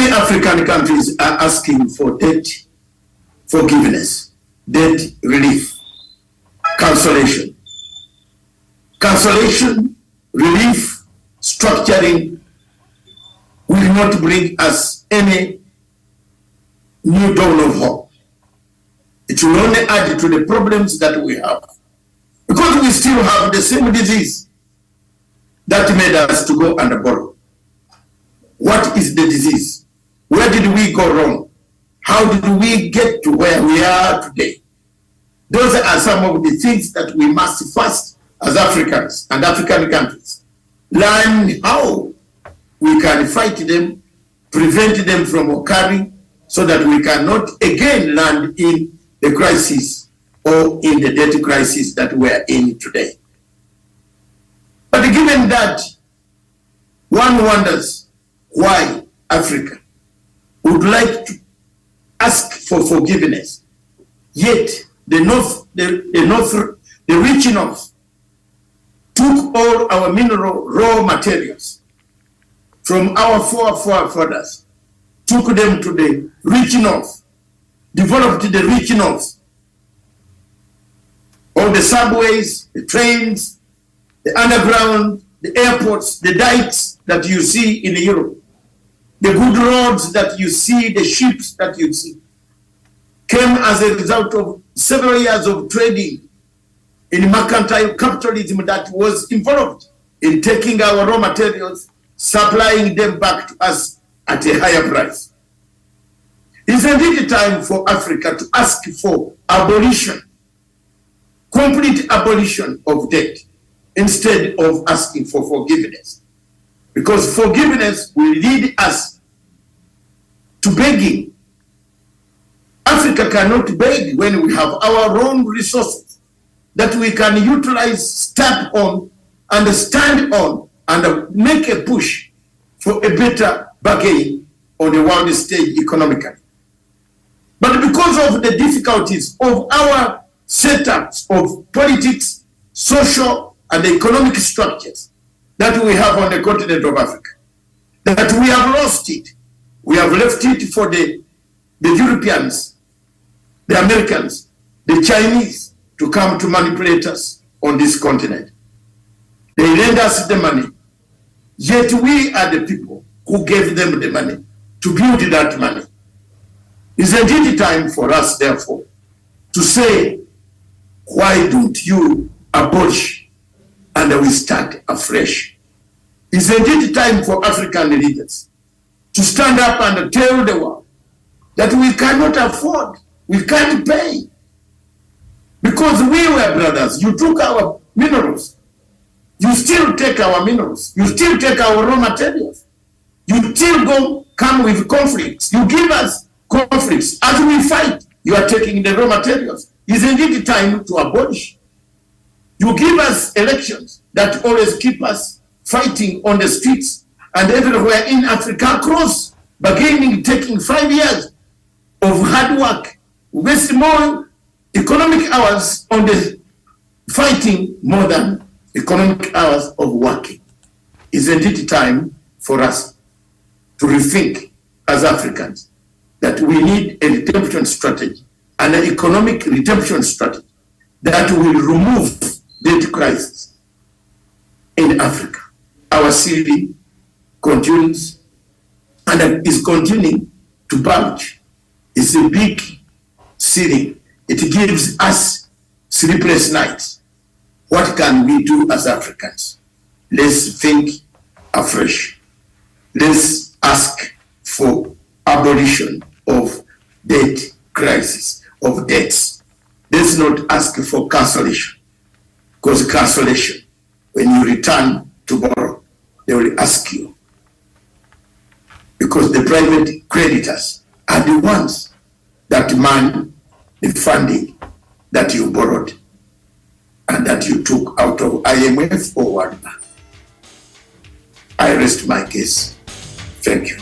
Many African countries are asking for debt forgiveness, debt relief, cancellation. Cancellation, relief, structuring will not bring us any new dawn of hope. It will only add to the problems that we have. Because we still have the same disease that made us to go and borrow. What is the disease? Where did we go wrong? How did we get to where we are today? Those are some of the things that we must first, as Africans and African countries, learn how we can fight them, prevent them from occurring, so that we cannot again land in the crisis or in the debt crisis that we are in today. But given that, one wonders why Africa would like to ask for forgiveness, yet the rich North took all our mineral raw materials from our forefathers, took them to the rich North, developed the rich North. All the subways, the trains, the underground, the airports, the dikes that you see in Europe, the good roads that you see, the ships that you see, came as a result of several years of trading in mercantile capitalism that was involved in taking our raw materials, supplying them back to us at a higher price. It's indeed time for Africa to ask for abolition, complete abolition of debt, instead of asking for forgiveness. Because forgiveness will lead us to begging. Africa cannot beg when we have our own resources that we can utilize, step on, and stand on, and make a push for a better bargain on the world stage economically. But because of the difficulties of our setups of politics, social and economic structures that we have on the continent of Africa, that we have lost it. We have left it for the Europeans, the Americans, the Chinese to come to manipulate us on this continent. They lend us the money, yet we are the people who gave them the money to build that money. It's indeed time for us, therefore, to say, why don't you abolish and we start afresh? It's indeed time for African leaders to stand up and tell the world that we cannot afford, we can't pay. Because we were brothers, you took our minerals, you still take our minerals, you still take our raw materials, you still come with conflicts, you give us conflicts. As we fight, you are taking the raw materials. It's indeed time to abolish. You give us elections that always keep us fighting on the streets and everywhere in Africa across, bargaining, taking 5 years of hard work, waste more economic hours on the fighting more than economic hours of working. It's indeed time for us to rethink as Africans that we need a redemption strategy, and an economic redemption strategy that will remove debt crisis in Africa. Our city continues and is continuing to bulge. It's a big city. It gives us sleepless nights. What can we do as Africans? Let's think afresh. Let's ask for abolition of debt crisis, of debts. Let's not ask for cancellation, because cancellation, when you return to borrow, they will ask you, because the private creditors are the ones that demand the funding that you borrowed and that you took out of IMF or World Bank. I rest my case. Thank you.